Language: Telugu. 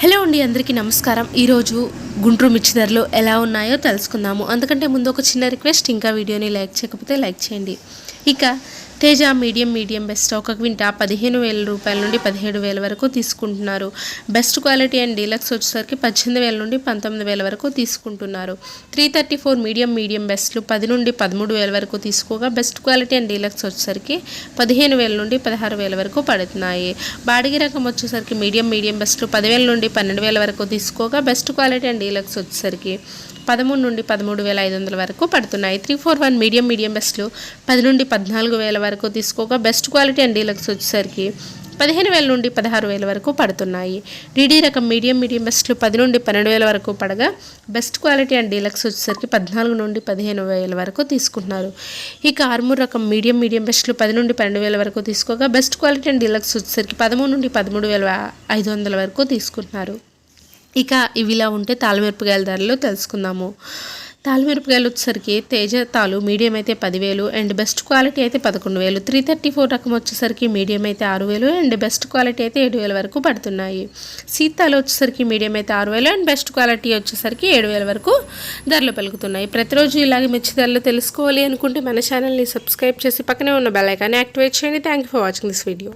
హలో అండి, అందరికీ నమస్కారం. ఈరోజు గుంటూరు మిర్చి ధరలు ఎలా ఉన్నాయో తెలుసుకుందాము. అందుకంటే ముందు ఒక చిన్న రిక్వెస్ట్, ఇంకా వీడియోని లైక్ చేయకపోతే లైక్ చేయండి. ఇక తేజ మీడియం బెస్ట్ ఒక క్వింటా 15,000 రూపాయల నుండి 17,000 వరకు తీసుకుంటున్నారు. బెస్ట్ క్వాలిటీ అండ్ డీలక్స్ వచ్చేసరికి 18,000 నుండి 19,000 వరకు తీసుకుంటున్నారు. 334 మీడియం బెస్ట్లు 10 నుండి 13,000 వరకు తీసుకోగా బెస్ట్ క్వాలిటీ అండ్ డీలక్స్ వచ్చేసరికి 15,000 నుండి 16,000 వరకు పడుతున్నాయి. బాడిగి రకం వచ్చేసరికి మీడియం బెస్ట్లు 10,000 నుండి 12,000 వరకు తీసుకోగా బెస్ట్ క్వాలిటీ అండ్ డీలక్స్ వచ్చేసరికి 13 నుండి 13,500 వరకు పడుతున్నాయి. 341 మీడియం బెస్ట్లు 10 నుండి 14,000 వరకు తీసుకోగా బెస్ట్ క్వాలిటీ అండ్ డీలక్స్ వచ్చేసరికి 15,000 నుండి 16,000 వరకు పడుతున్నాయి. డీడీ రకం మీడియం బెస్ట్లు 10 నుండి 12,000 వరకు పడగా బెస్ట్ క్వాలిటీ అండ్ డీలక్స్ వచ్చేసరికి 14 నుండి 15,000 వరకు తీసుకుంటున్నారు. ఇక ఆర్మూర్ రకం మీడియం బెస్ట్లు 10 నుండి 12,000 వరకు తీసుకోగా బెస్ట్ క్వాలిటీ అండ్ డీలక్స్ వచ్చేసరికి 13 నుండి 13,500 వరకు తీసుకుంటున్నారు. ఇక ఇవిలా ఉంటే తాళమిరపకాయల ధరలు తెలుసుకుందాము. తాళమిరపకాయలు వచ్చేసరికి తేజ తాలు మీడియం అయితే 10,000 అండ్ బెస్ట్ క్వాలిటీ అయితే 11,000. 334 రకం వచ్చేసరికి మీడియం అయితే 6,000 అండ్ బెస్ట్ క్వాలిటీ అయితే 7,000 వరకు పడుతున్నాయి. సీతాలు వచ్చేసరికి మీడియం అయితే 6,000 అండ్ బెస్ట్ క్వాలిటీ వచ్చేసరికి 7,000 వరకు ధరలు పెరుగుతున్నాయి. ప్రతిరోజు ఇలాగే మిర్చి ధరలు తెలుసుకోవాలి అనుకుంటే మన ఛానల్ని సబ్స్క్రైబ్ చేసి పక్కనే ఉన్న బెల్ ఐకాన్ని యాక్టివేట్ చేయండి. Thank you for watching this video.